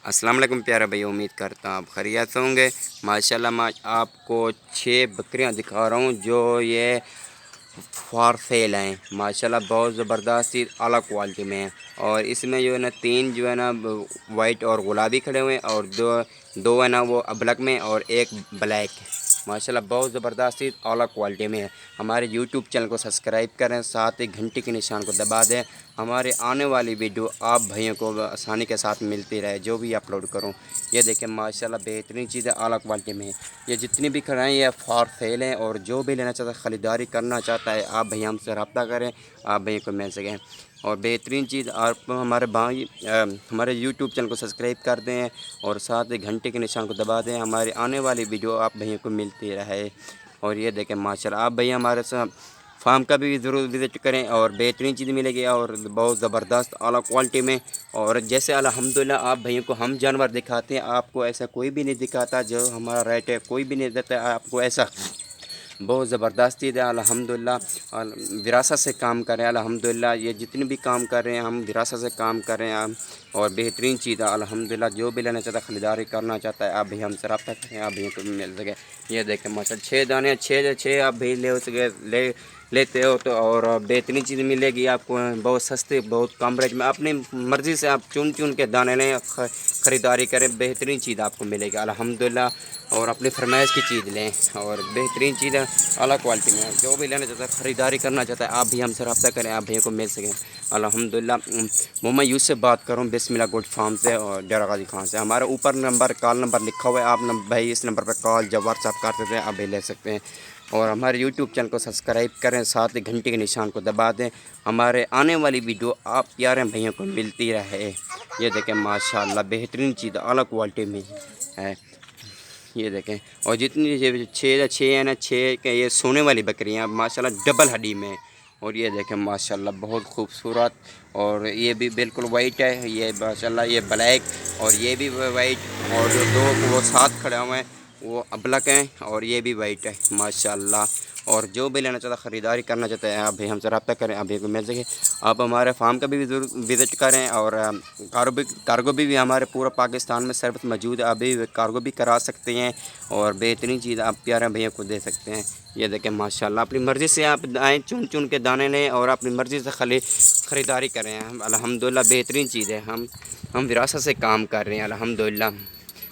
السلام علیکم پیارے بھائی، امید کرتا ہوں آپ خیریت سے ہوں گے۔ ماشاءاللہ میں آپ کو 6 بکریاں دکھا رہا ہوں جو یہ فار سیل ہیں۔ ماشاءاللہ بہت زبردست اعلیٰ کوالٹی میں ہیں، اور اس میں جو ہے نا 3 جو ہے نا وائٹ اور گلابی کھڑے ہوئے ہیں، اور دو ہے نا وہ ابلک میں اور ایک بلیک۔ ماشاءاللہ بہت زبردست اعلیٰ کوالٹی میں ہے۔ ہمارے یوٹیوب چینل کو سبسکرائب کریں، ساتھ ہی گھنٹی کے نشان کو دبا دیں۔ ہمارے آنے والی ویڈیو آپ بھائیوں کو آسانی کے ساتھ ملتی رہے جو بھی اپلوڈ کروں۔ یہ دیکھیں ماشاءاللہ بہترین چیزیں اعلیٰ کوالٹی میں ہے۔ یہ جتنی بھی کھڑے ہیں یہ فار سیل ہیں، اور جو بھی لینا چاہتا ہے، خریداری کرنا چاہتا ہے، آپ بھائی ہم سے رابطہ کریں، آپ بھائی کو مل سکیں۔ اور بہترین چیز آپ ہمارے بھائی ہمارے یوٹیوب چینل کو سبسکرائب کر دیں، اور ساتھ ہی گھنٹے کے نشان کو دبا دیں، ہماری آنے والی ویڈیو آپ بھائیوں کو ملتی رہے۔ اور یہ دیکھیں ماشاءاللہ آپ بھائی ہمارے ساتھ فارم کا بھی ضرور وزٹ کریں، اور بہترین چیز ملے گی اور بہت زبردست اعلیٰ کوالٹی میں۔ اور جیسے الحمدللہ آپ بھائیوں کو ہم جانور دکھاتے ہیں، آپ کو ایسا کوئی بھی نہیں دکھاتا جو ہمارا ریٹ ہے، کوئی بھی نہیں دیتا ہے آپ کو ایسا۔ بہت زبردست چیز ہے الحمدللہ، وراثت سے کام کریں الحمدللہ۔ یہ جتنے بھی کام کر رہے ہیں ہم وراثت سے کام کر رہے ہیں، اور بہترین چیز ہے الحمدللہ۔ جو بھی لینا چاہتا ہے، خریداری کرنا چاہتا ہے، آپ بھی ہم سے رابطہ کریں، آپ بھی کو مل سکے۔ یہ دیکھیں ماشاءاللہ 6 دانے، 6 آپ بھی لیتے ہو تو، اور بہترین چیز ملے گی آپ کو بہت سستے، بہت کم ریٹ میں۔ اپنی مرضی سے آپ چن کے دانے لیں، خریداری کریں، بہترین چیز آپ کو ملے گی الحمدللہ۔ اور اپنی فرمائش کی چیز لیں، اور بہترین چیز ہے اعلیٰ کوالٹی میں۔ جو بھی لینا چاہتا ہے، خریداری کرنا چاہتا ہے، آپ بھی ہم سے رابطہ کریں، آپ بھی کو مل سکیں الحمدللہ۔ میں یوز سے بات کروں بسم اللہ گوڈ فارم سے اور ڈیرہ غازی خان سے۔ ہمارے اوپر کال نمبر لکھا ہوا ہے، آپ بھائی اس نمبر پہ کال جب واٹس ایپ کرتے تھے آپ بھی لے سکتے ہیں۔ اور ہمارے یوٹیوب چینل کو سبسکرائب کریں، ساتھ ہی گھنٹی کے نشان کو دبا دیں، ہمارے آنے والی ویڈیو آپ پیارے بھائیوں کو ملتی رہے۔ یہ دیکھیں ماشاءاللہ بہترین چیز اعلیٰ کوالٹی میں ہے۔ یہ دیکھیں، اور جتنی 6 ہے نا 6 کے یہ سونے والی بکریاں ماشاءاللہ ڈبل ہڈی میں۔ اور یہ دیکھیں ماشاءاللہ بہت خوبصورت، اور یہ بھی بالکل وائٹ ہے، یہ ماشاءاللہ یہ بلیک، اور یہ بھی وائٹ، اور جو دو وہ ساتھ کھڑے ہوئے ہیں وہ ابلک ہیں، اور یہ بھی وائٹ ہے ماشاءاللہ۔ اور جو بھی لینا چاہتا ہے، خریداری کرنا چاہتا ہے، آپ بھی ہم سے رابطہ کریں، آپ بھی کو مل سکے۔ آپ ہمارے فارم کا بھی ضرور وزٹ کریں، اور کارگو بھی ہمارے پورا پاکستان میں سروس موجود ہے، ابھی کارگو بھی کرا سکتے ہیں، اور بہترین چیز آپ پیارے بھائیوں کو دے سکتے ہیں۔ یہ دیکھیں ماشاءاللہ اپنی مرضی سے آپ آئیں، چن کے دانے لیں، اور اپنی مرضی سے خریداری کریں الحمدللہ۔ بہترین چیز ہے، ہم وراثت سے کام کر رہے ہیں الحمدللہ۔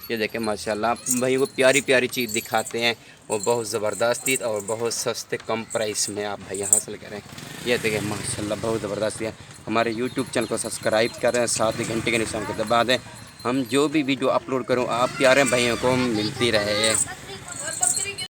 یہ دیکھیں ماشاءاللہ آپ بھائی کو پیاری پیاری چیز دکھاتے ہیں، وہ بہت زبردست اور بہت سستے کم پرائس میں آپ بھائی حاصل کریں۔ یہ دیکھیں ماشاءاللہ بہت زبردست ہے۔ ہمارے یوٹیوب چینل کو سبسکرائب کریں، ساتھ ہی گھنٹے کے نشان کو دبا دیں، ہم جو بھی ویڈیو اپلوڈ کروں آپ پیارے بھائیوں کو ملتی رہے۔